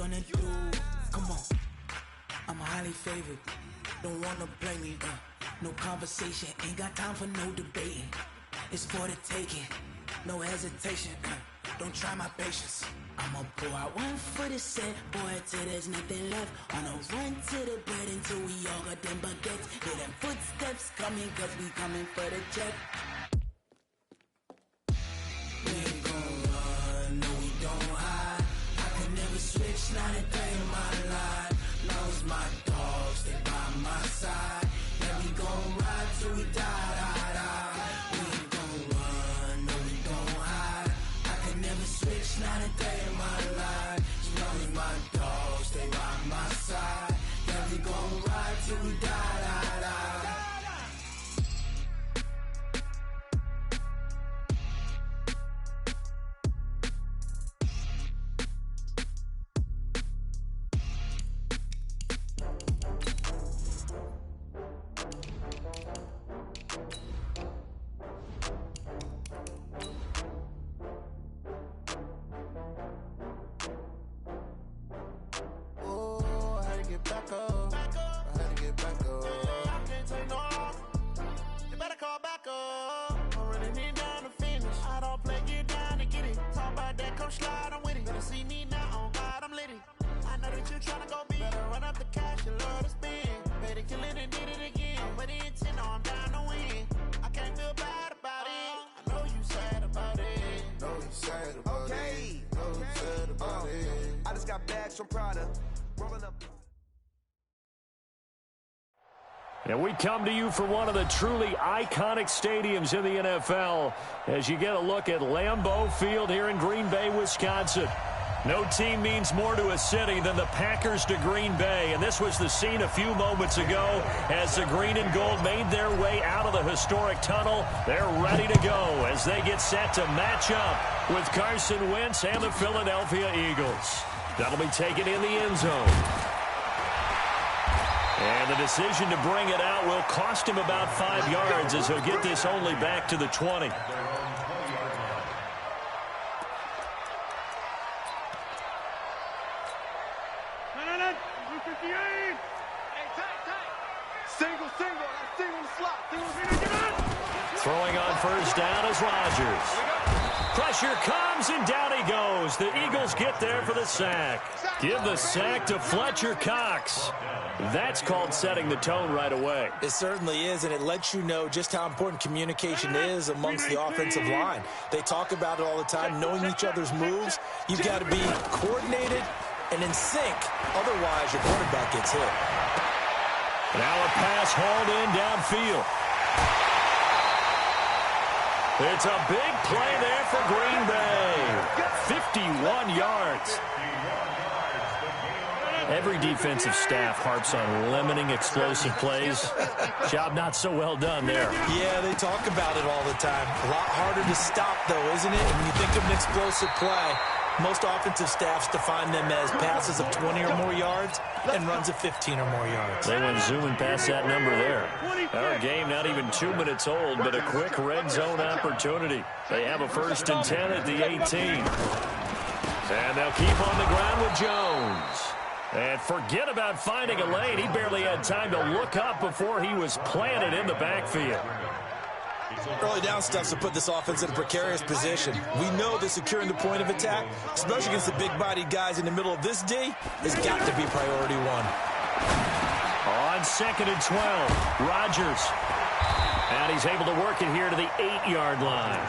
gonna do? Come on, I'm highly favored. Don't wanna blame me, no conversation, ain't got time for no debating. It's for the taking, no hesitation, don't try my patience. I'ma pour out one for the set, boy, till there's nothing left. On a run to the bread until we all got them baguettes. Hear them footsteps coming, cause we coming for the check. We ain't gon' run, no we don't hide. I can never switch, not a day in my life. Love's my dog, stay by my side. Yeah, we gon' ride till we die, die, die. We ain't gon' run, no we don't hide. I can never switch, not a day in my life. Love's my dog, stay by my side. Yeah, we gon' ride till we die, die, die. And we come to you from one of the truly iconic stadiums in the NFL as you get a look at Lambeau Field here in Green Bay, Wisconsin. No team means more to a city than the Packers to Green Bay, and this was the scene a few moments ago as the green and gold made their way out of the historic tunnel. They're ready to go as they get set to match up with Carson Wentz and the Philadelphia Eagles. That'll be taken in the end zone. And the decision to bring it out will cost him about 5 yards as he'll get this only back to the 20. Throwing on first down is Rodgers. Pressure comes, and down he goes. The Eagles get there for the sack. Give the sack to Fletcher Cox. That's called setting the tone right away. It certainly is, and it lets you know just how important communication is amongst the offensive line. They talk about it all the time, knowing each other's moves. You've got to be coordinated and in sync. Otherwise, your quarterback gets hit. Now a pass hauled in downfield. It's a big play there for Green Bay. 51 yards. Every defensive staff harps on limiting explosive plays. Job not so well done there. Yeah, they talk about it all the time. A lot harder to stop, though, isn't it? When you think of an explosive play, most offensive staffs define them as passes of 20 or more yards and runs of 15 or more yards. They went zooming past that number there. Our game not even 2 minutes old, but a quick red zone opportunity. They have a 1st and 10 at the 18. And they'll keep on the ground with Jones. And forget about finding a lane. He barely had time to look up before he was planted in the backfield. Early down stuffs to put this offense in a precarious position. We know that securing the point of attack, especially against the big-bodied guys in the middle of this D, has got to be priority one. On 2nd and 12, Rodgers. And he's able to work it here to the 8-yard line.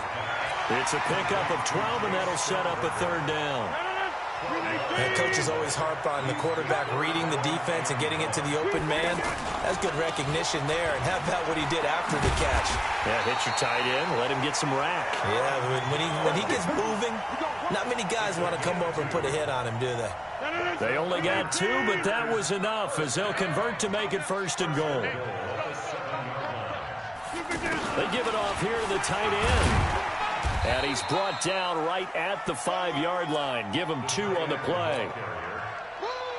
It's a pickup of 12, and that'll set up a 3rd down. And coaches always harp on the quarterback reading the defense and getting it to the open man. That's good recognition there. And how about what he did after the catch? Yeah, hit your tight end, let him get some rack. Yeah, when he gets moving, not many guys want to come over and put a hit on him, do they? They only got 2, but that was enough as they'll convert to make it 1st and goal. They give it off here to the tight end. And he's brought down right at the 5-yard line. Give him 2 on the play.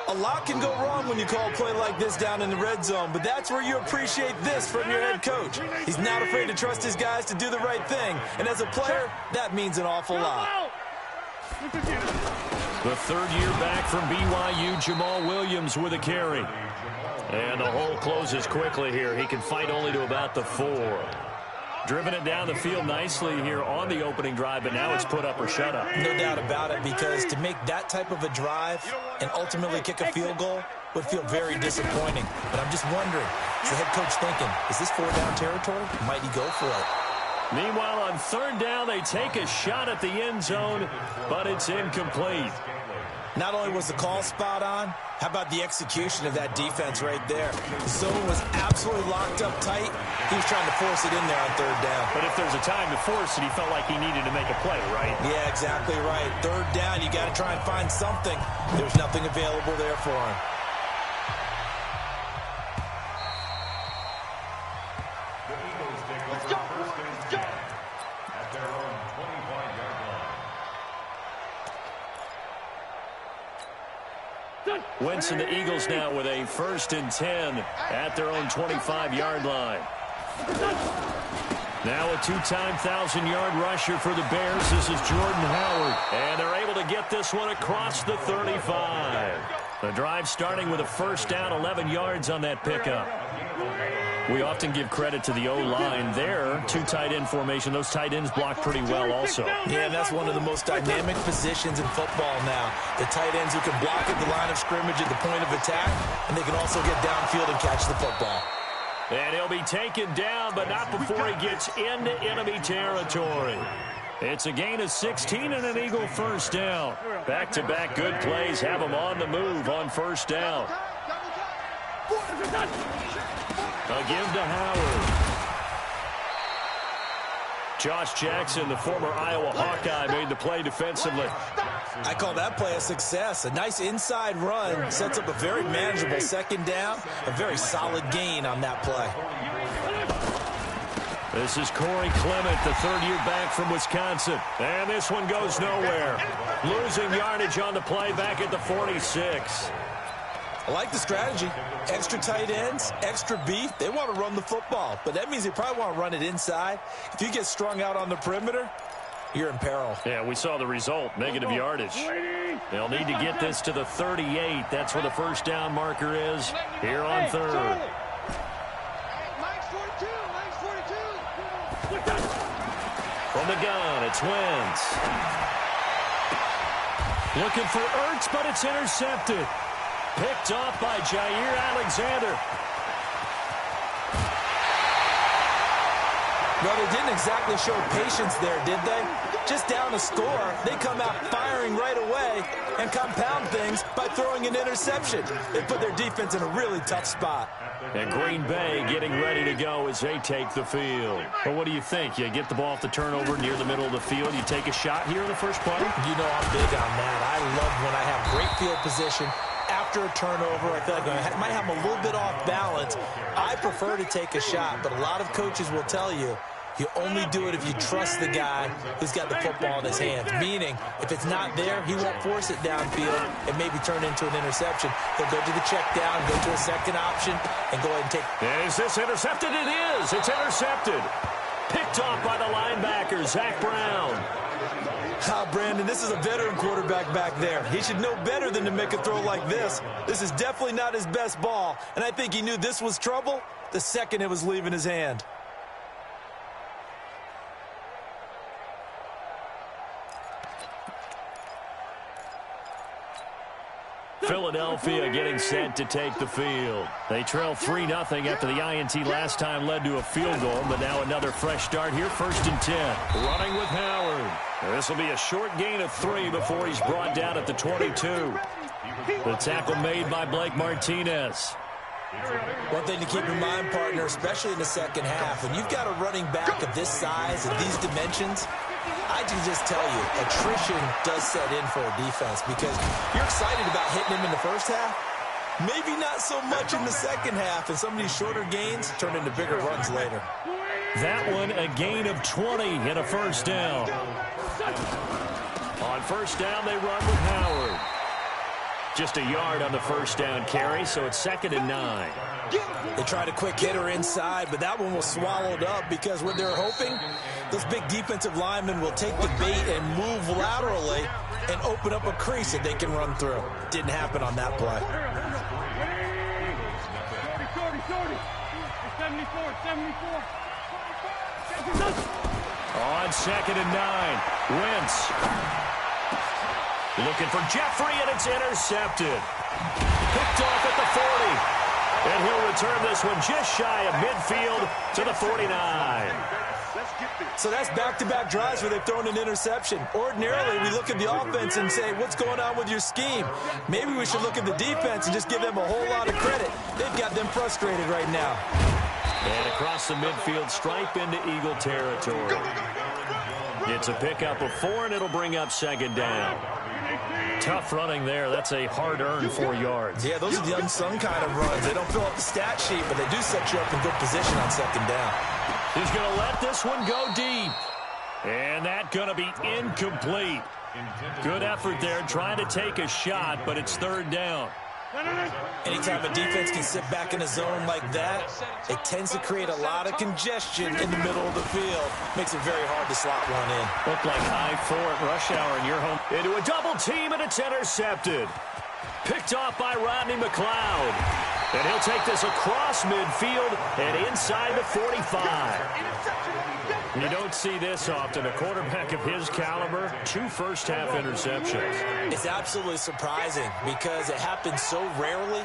A lot can go wrong when you call a play like this down in the red zone, but that's where you appreciate this from your head coach. He's not afraid to trust his guys to do the right thing, and as a player, that means an awful lot. The third year back from BYU, Jamal Williams with a carry. And the hole closes quickly here. He can fight only to about the 4. Driven it down the field nicely here on the opening drive, but now it's put up or shut up. No doubt about it, because to make that type of a drive and ultimately kick a field goal would feel very disappointing. But I'm just wondering, is the head coach thinking, is this 4-down territory? Might he go for it? Meanwhile, on third down, they take a shot at the end zone, but it's incomplete. Not only was the call spot on, how about the execution of that defense right there? The zone was absolutely locked up tight. He was trying to force it in there on third down. But if there's a time to force it, he felt like he needed to make a play, right? Yeah, exactly right. Third down, you got to try and find something. There's nothing available there for him. Wentz and the Eagles now with a 1st and 10 at their own 25-yard line. Now a 2-time 1,000-yard rusher for the Bears. This is Jordan Howard. And they're able to get this one across the 35. The drive starting with a 1st down, 11 yards on that pickup. We often give credit to the O-line there. 2 tight end formation. Those tight ends block pretty well also. Yeah, and that's one of the most dynamic positions in football now. The tight ends who can block at the line of scrimmage at the point of attack, and they can also get downfield and catch the football. And he'll be taken down, but not before he gets into enemy territory. It's a gain of 16 and an Eagle 1st down. Back-to-back good plays have him on the move on 1st down. A give to Howard. Josh Jackson, the former Iowa Hawkeye, made the play defensively. I call that play a success. A nice inside run sets up a very manageable 2nd down. A very solid gain on that play. This is Corey Clement, the 3rd year back from Wisconsin. And this one goes nowhere. Losing yardage on the play back at the 46. I like the strategy. Extra tight ends, extra beef. They want to run the football, but that means they probably want to run it inside. If you get strung out on the perimeter, you're in peril. Yeah, we saw the result, negative yardage. They'll need to get this to the 38. That's where the 1st down marker is here on 3rd. From the gun, it's Wentz. Looking for Ertz, but it's intercepted. Picked off by Jair Alexander. Well, they didn't exactly show patience there, did they? Just down a score, they come out firing right away and compound things by throwing an interception. They put their defense in a really tough spot. And Green Bay getting ready to go as they take the field. Well, what do you think? You get the ball off the turnover near the middle of the field. You take a shot here in the first play? You know I'm big on that. I love when I have great field position. After a turnover, I feel like I might have a little bit off balance. I prefer to take a shot, but a lot of coaches will tell you, you only do it if you trust the guy who's got the football in his hands. Meaning, if it's not there, he won't force it downfield and maybe turn into an interception. He'll go to the check down, go to a second option, and go ahead and take. Is this intercepted? It is. It's intercepted. Picked off by the linebacker, Zach Brown. Brandon, this is a veteran quarterback back there. He should know better than to make a throw like this. This is definitely not his best ball, and I think he knew this was trouble the second it was leaving his hand. Philadelphia getting set to take the field. They trail 3-0 after the INT last time led to a field goal, but now another fresh start here, 1st and 10. Running with Howard. This will be a short gain of 3 before he's brought down at the 22. The tackle made by Blake Martinez. One thing to keep in mind, partner, especially in the second half, when you've got a running back of this size and these dimensions, I can just tell you, attrition does set in for a defense because you're excited about hitting him in the first half. Maybe not so much in the second half, and some of these shorter gains turn into bigger runs later. That one, a gain of 20 and a 1st down. On 1st down, they run with Howard. Just a yard on the 1st down carry, so it's 2nd and 9. They tried a quick hitter inside, but that one was swallowed up because what they're hoping, those big defensive linemen will take the bait and move laterally and open up a crease that they can run through. Didn't happen on that play. 74. On 2nd and 9, Wentz. Looking for Jeffrey, and it's intercepted. Picked off at the 40. And he'll return this one just shy of midfield to the 49. So that's back-to-back drives where they've thrown an interception. Ordinarily, we look at the offense and say, what's going on with your scheme? Maybe we should look at the defense and just give them a whole lot of credit. They've got them frustrated right now. And across the midfield stripe into Eagle territory. It's a pickup of 4, and it'll bring up 2nd down. Tough running there. That's a hard-earned 4 yards. Yeah, those are the unsung kind of runs. They don't fill up the stat sheet, but they do set you up in good position on 2nd down. He's going to let this one go deep. And that's going to be incomplete. Good effort there, trying to take a shot, but it's 3rd down. Anytime a defense can sit back in a zone like that, it tends to create a lot of congestion in the middle of the field. Makes it very hard to slot one in. Looked like high 4 at rush hour in your home. Into a double team, and it's intercepted. Picked off by Rodney McLeod. And he'll take this across midfield and inside the 45. You don't see this often. A quarterback of his caliber, 2 first-half interceptions. It's absolutely surprising because it happens so rarely.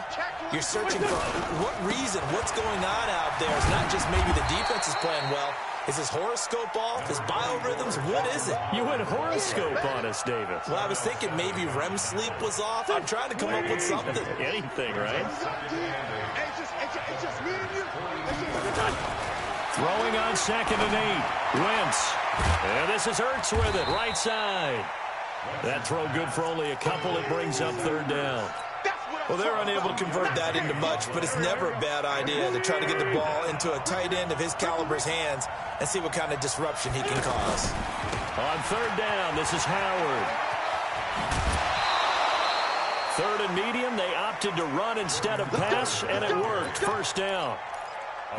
You're searching for what reason, what's going on out there. It's not just maybe the defense is playing well. Is his horoscope off? His biorhythms? What is it? You went horoscope on us, David. Well, I was thinking maybe REM sleep was off. I'm trying to come up with something. Anything, right? Throwing on 2nd and 8. Wentz. And this is Ertz with it, right side. That throw good for only a couple. It brings up 3rd down. Well, they're unable to convert that into much, but it's never a bad idea to try to get the ball into a tight end of his caliber's hands and see what kind of disruption he can cause. On 3rd down, this is Howard. 3rd and medium, they opted to run instead of pass, and it worked. 1st down.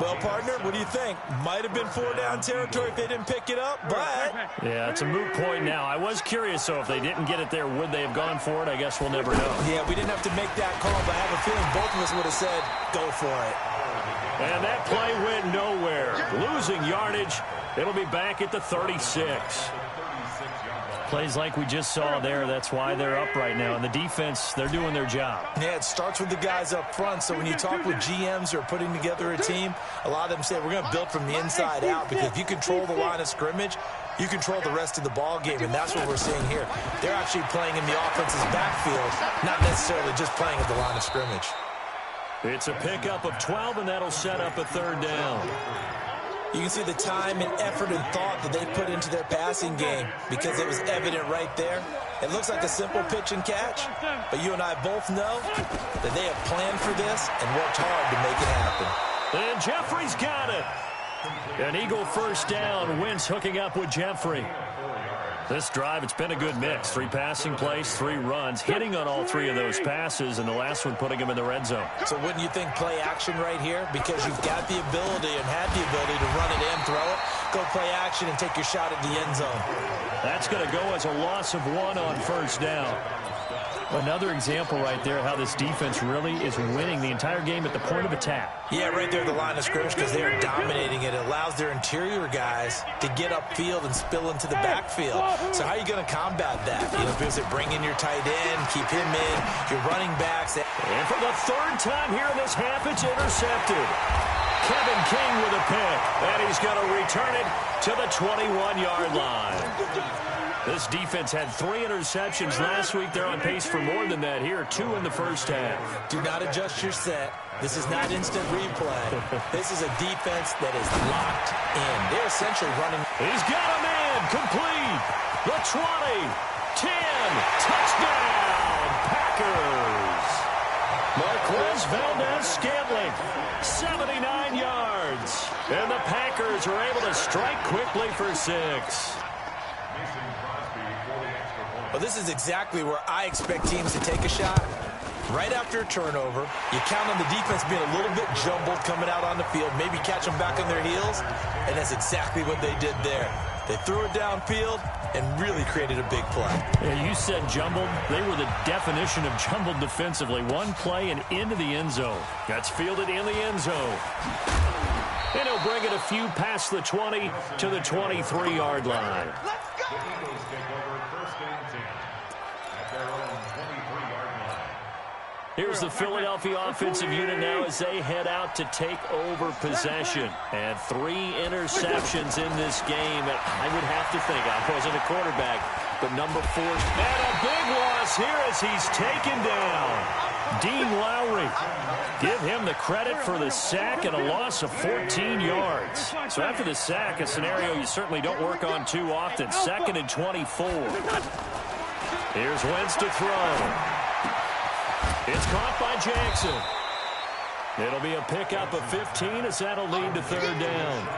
Well, partner, what do you think? Might have been 4-down territory if they didn't pick it up, but... Yeah, it's a moot point now. I was curious, so if they didn't get it there, would they have gone for it? I guess we'll never know. Yeah, we didn't have to make that call, but I have a feeling both of us would have said, go for it. And that play went nowhere. Losing yardage. It'll be back at the 36. Plays like we just saw there, that's why they're up right now. And the defense, they're doing their job. Yeah, it starts with the guys up front. So when you talk with GMs who are putting together a team, a lot of them say we're going to build from the inside out, because if you control the line of scrimmage, you control the rest of the ball game, and that's what we're seeing here. They're actually playing in the offense's backfield, not necessarily just playing at the line of scrimmage. It's a pickup of 12, and that'll set up a 3rd down. You can see the time and effort and thought that they put into their passing game, because it was evident right there. It looks like a simple pitch and catch, but you and I both know that they have planned for this and worked hard to make it happen. And Jeffrey's got it. An Eagle 1st down. Wentz hooking up with Jeffrey. This drive, it's been a good mix. 3 passing plays, 3 runs, hitting on all 3 of those passes, and the last one putting him in the red zone. So wouldn't you think play action right here? Because you've got the ability and had the ability to run it and throw it. Go play action and take your shot at the end zone. That's going to go as a loss of 1 on 1st down. Another example right there how this defense really is winning the entire game at the point of attack. Yeah, right there at the line of scrimmage, because they are dominating it. It allows their interior guys to get upfield and spill into the backfield. So how are you going to combat that? You know, because they bring in your tight end, keep him in, your running backs. And for the 3rd time here in this half, it's intercepted. Kevin King with a pick, and he's going to return it to the 21-yard line. This defense had 3 interceptions last week. They're on pace for more than that here. 2 in the 1st half. Do not adjust your set. This is not instant replay. This is a defense that is locked in. They're essentially running. He's got a man complete. The 20, 10, touchdown, Packers. Marquez Valdez-Scantling, 79 yards. And the Packers are able to strike quickly for 6. Well, this is exactly where I expect teams to take a shot. Right after a turnover, you count on the defense being a little bit jumbled coming out on the field, maybe catch them back on their heels, and that's exactly what they did there. They threw it downfield, and really created a big play. Yeah, you said jumbled. They were the definition of jumbled defensively. One play and into the end zone. That's fielded in the end zone. And he'll bring it a few past the 20 to the 23-yard line. Let's go! Eagles take over first and 10 at their own 23-yard line. Here's the Philadelphia offensive unit now as they head out to take over possession. And 3 interceptions in this game. And I would have to think, I wasn't a quarterback, but number 4. And a big loss here as he's taken down. Dean Lowry. Give him the credit for the sack and a loss of 14 yards. So after the sack, a scenario you certainly don't work on too often. 2nd and 24. Here's Wentz to throw. It's caught by Jackson. It'll be a pickup of 15 as that'll lead to 3rd down.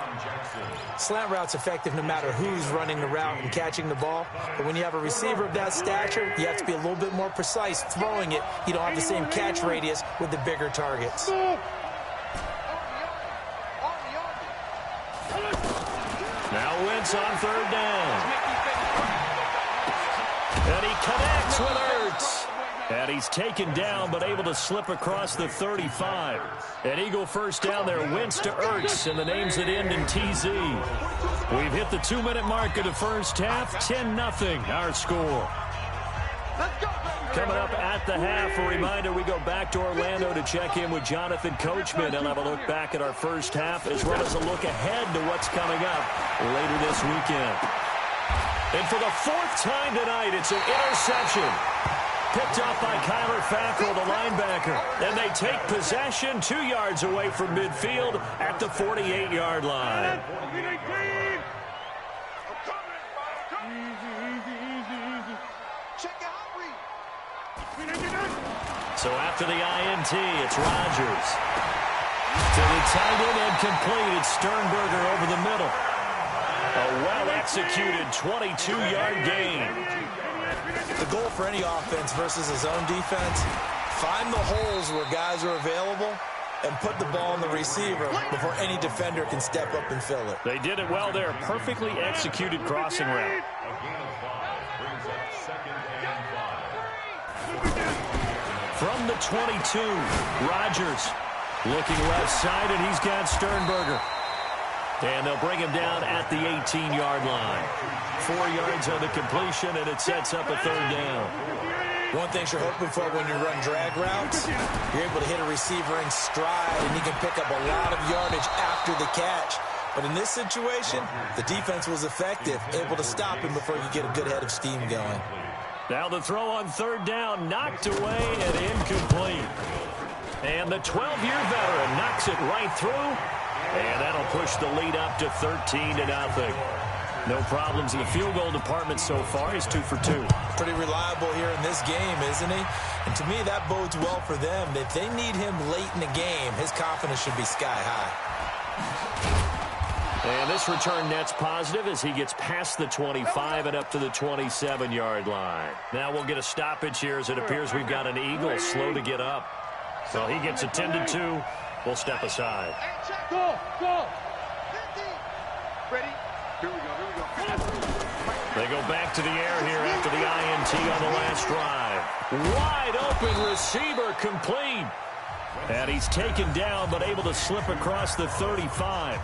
Slant route's effective no matter who's running the route and catching the ball. But when you have a receiver of that stature, you have to be a little bit more precise throwing it. You don't have the same catch radius with the bigger targets. Now Wentz on 3rd down. And he connects with Ertz. And he's taken down, but able to slip across the 35. An Eagle first down there, Wentz to Ertz, and the names that end in TZ. We've hit the 2-minute mark of the first half, 10-0 our score. Coming up at the half, a reminder, we go back to Orlando to check in with Jonathan Coachman. He'll have a look back at our first half, as well as a look ahead to what's coming up later this weekend. And for the 4th time tonight, it's an interception. Picked up by Kyler Fackrell, the linebacker. And they take possession 2 yards away from midfield at the 48-yard line. So after the INT, it's Rodgers. To the tight end and complete. It's Sternberger over the middle. A well-executed 22-yard gain. The goal for any offense versus a zone defense, find the holes where guys are available and put the ball in the receiver before any defender can step up and fill it. They did it well there. Perfectly executed crossing route. A gain of 5 brings up 2nd and 5. From the 22, Rodgers looking left side, and he's got Sternberger. And they'll bring him down at the 18-yard line. 4 yards on the completion, and it sets up a 3rd down. One thing you're hoping for when you run drag routes, you're able to hit a receiver in stride, and he can pick up a lot of yardage after the catch. But in this situation, the defense was effective, able to stop him before you get a good head of steam going. Now the throw on 3rd down, knocked away and incomplete. And the 12-year veteran knocks it right through. And that'll push the lead up to 13-0. No problems in the field goal department so far. He's 2 for 2. Pretty reliable here in this game, isn't he? And to me, that bodes well for them. If they need him late in the game, his confidence should be sky high. And this return net's positive as he gets past the 25 and up to the 27-yard line. Now we'll get a stoppage here as it appears we've got an Eagle slow to get up. So he gets attended to. We'll step aside. Go! Ready? Here we go. They go back to the air here after the INT on the last drive. Wide open receiver complete. And he's taken down but able to slip across the 35.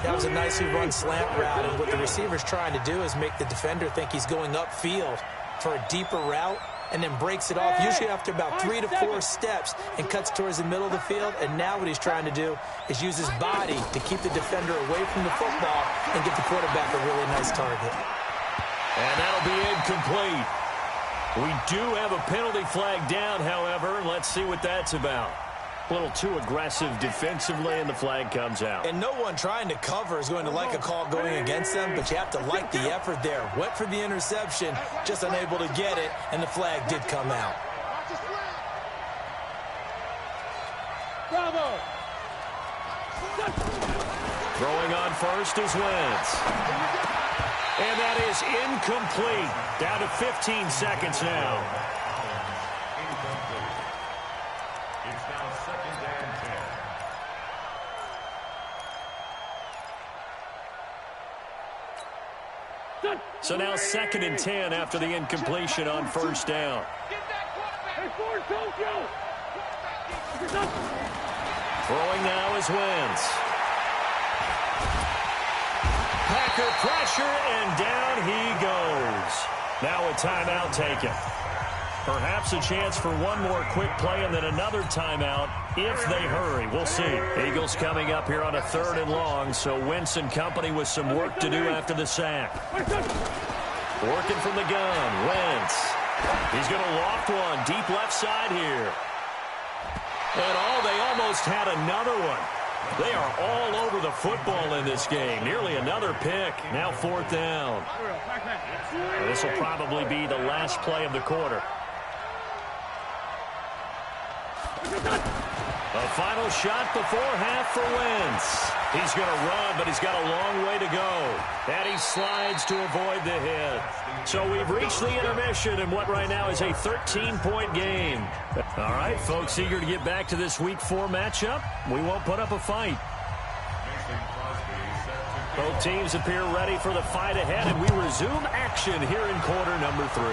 That was a nicely run slant route, and what the receiver's trying to do is make the defender think he's going upfield for a deeper route, and then breaks it off, usually after about 3 to 4 steps, and cuts towards the middle of the field. And now what he's trying to do is use his body to keep the defender away from the football and give the quarterback a really nice target. And that'll be incomplete. We do have a penalty flag down, however. Let's see what that's about. A little too aggressive defensively, and the flag comes out. And no one trying to cover is going to like a call going against them, but you have to like the effort there. Went for the interception, just unable to get it, and the flag did come out. Bravo! Throwing on first is Wentz. And that is incomplete. Down to 15 seconds now. It's now 2nd and 10. So now 2nd and 10 after the incompletion on first down. Throwing now is Wentz. Packer pressure, and down he goes. Now a timeout taken. Perhaps a chance for one more quick play and then another timeout if they hurry. We'll see. Eagles coming up here on a 3rd and long, so Wentz and company with some work to do after the sack. Working from the gun, Wentz. He's going to loft one deep left side here. And they almost had another one. They are all over the football in this game. Nearly another pick. Now 4th down. This will probably be the last play of the quarter. A final shot before half for Wentz. He's going to run, but he's got a long way to go. And he slides to avoid the hit. So we've reached the intermission in what right now is a 13-point game. All right, folks, eager to get back to this Week 4 matchup. We won't put up a fight. Both teams appear ready for the fight ahead, and we resume action here in quarter number 3.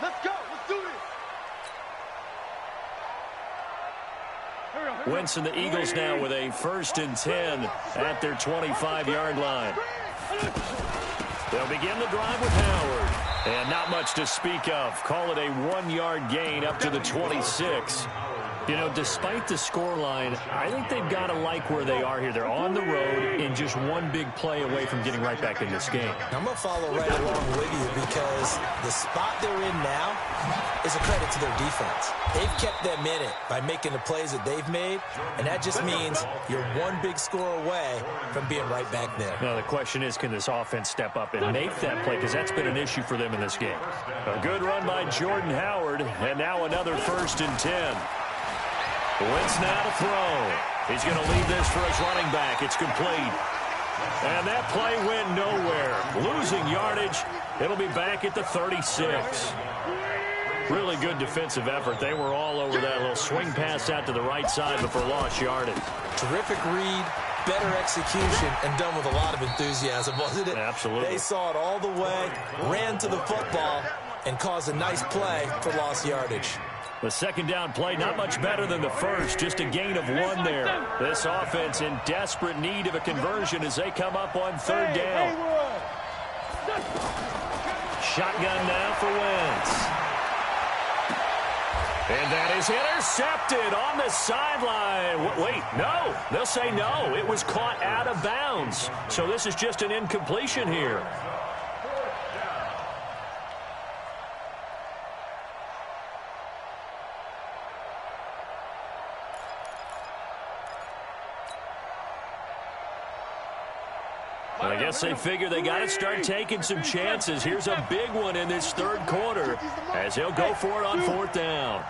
Let's go. Let's do this. Wentz and the Eagles now with a 1st and 10 at their 25-yard line. They'll begin the drive with Howard. And not much to speak of. Call it a 1-yard gain up to the 26. You know, despite the scoreline, I think they've got to like where they are here. They're on the road and just one big play away from getting right back in this game. I'm going to follow right along with you because the spot they're in now is a credit to their defense. They've kept them in it by making the plays that they've made, and that just means you're one big score away from being right back there. Now, the question is, can this offense step up and make that play? Because that's been an issue for them in this game. A good run by Jordan Howard, and now another 1st and 10. Wentz now to throw. He's going to leave this for his running back. It's complete. And that play went nowhere. Losing yardage. It'll be back at the 36. Really good defensive effort. They were all over that little swing pass out to the right side before lost yardage. Terrific read, better execution, and done with a lot of enthusiasm, wasn't it? Absolutely. They saw it all the way, ran to the football, and caused a nice play for lost yardage. The 2nd down play, not much better than the first, just a gain of 1 there. This offense in desperate need of a conversion as they come up on 3rd down. Shotgun now for Wentz. And that is intercepted on the sideline. Wait, no. They'll say no. It was caught out of bounds. So this is just an incompletion here. I guess they figure they got to start taking some chances. Here's a big one in this 3rd quarter as he'll go for it on 4th down.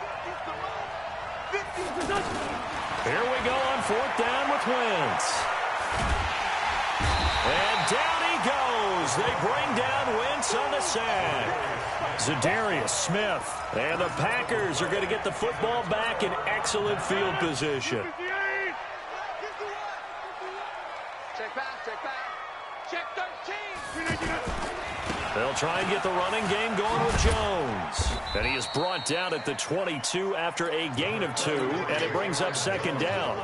Here we go on 4th down with Wentz. And down he goes. They bring down Wentz on the sack. Za'Darius Smith. And the Packers are going to get the football back in excellent field position. Check back, check back. Check 13. They'll try and get the running game going with Jones. And he is brought down at the 22 after a gain of 2, and it brings up 2nd down.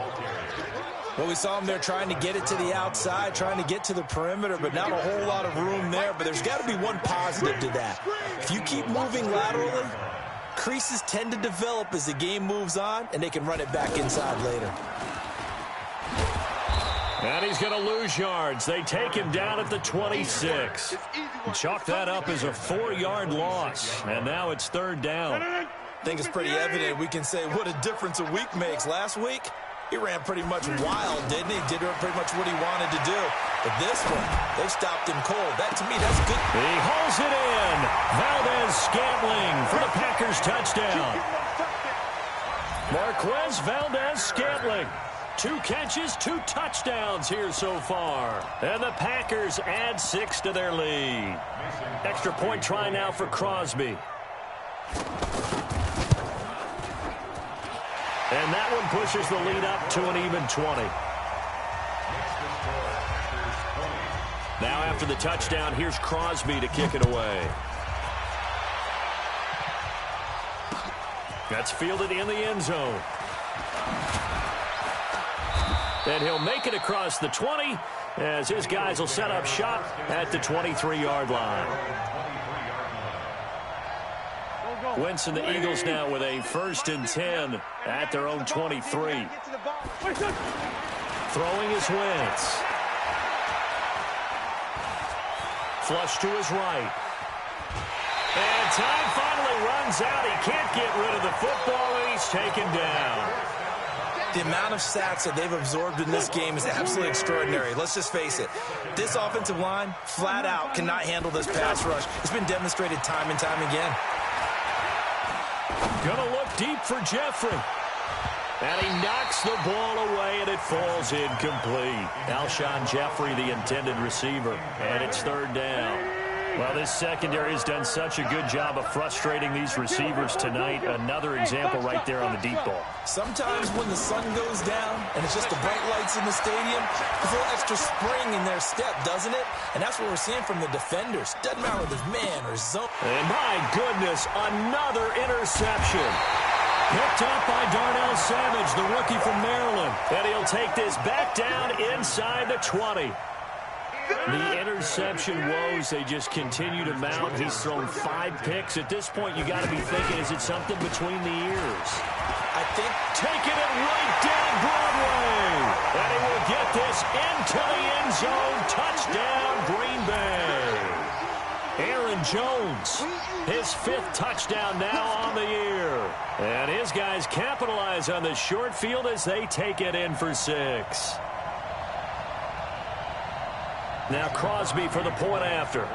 Well, we saw him there trying to get it to the outside, trying to get to the perimeter, but not a whole lot of room there. But there's got to be one positive to that. If you keep moving laterally, creases tend to develop as the game moves on, and they can run it back inside later. And he's going to lose yards. They take him down at the 26. Chalk that up as a 4-yard loss. And now it's 3rd down. I think it's pretty evident. We can say what a difference a week makes. Last week, he ran pretty much wild, didn't he? Did pretty much what he wanted to do. But this one, they stopped him cold. That, to me, that's good. He hauls it in. Valdez-Scantling for the Packers touchdown. Marquez Valdez-Scantling. 2 catches, 2 touchdowns here so far. And the Packers add 6 to their lead. Extra point try now for Crosby. And that one pushes the lead up to an even 20. Now after the touchdown, here's Crosby to kick it away. That's fielded in the end zone. And he'll make it across the 20 as his guys will set up shop at the 23-yard line. Wentz and the Eagles now with a 1st and 10 at their own 23. Throwing is Wentz. Flush to his right. And time finally runs out. He can't get rid of the football, and he's taken down. The amount of sacks that they've absorbed in this game is absolutely extraordinary. Let's just face it. This offensive line, flat out, cannot handle this pass rush. It's been demonstrated time and time again. Gonna look deep for Jeffrey. And he knocks the ball away, and it falls incomplete. Alshon Jeffrey, the intended receiver. And it's 3rd down. Well, this secondary has done such a good job of frustrating these receivers tonight. Another example right there on the deep ball. Sometimes when the sun goes down and it's just the bright lights in the stadium, there's a little extra spring in their step, doesn't it? And that's what we're seeing from the defenders. Doesn't matter whether there's man or zone. And my goodness, another interception. Picked up by Darnell Savage, the rookie from Maryland. And he'll take this back down inside the 20. The interception woes, they just continue to mount. He's thrown 5 picks. At this point, you got to be thinking, is it something between the ears? I think taking it right down Broadway. And he will get this into the end zone. Touchdown, Green Bay. Aaron Jones, his 5th touchdown now on the year. And his guys capitalize on the short field as they take it in for 6. Now Crosby for the point after.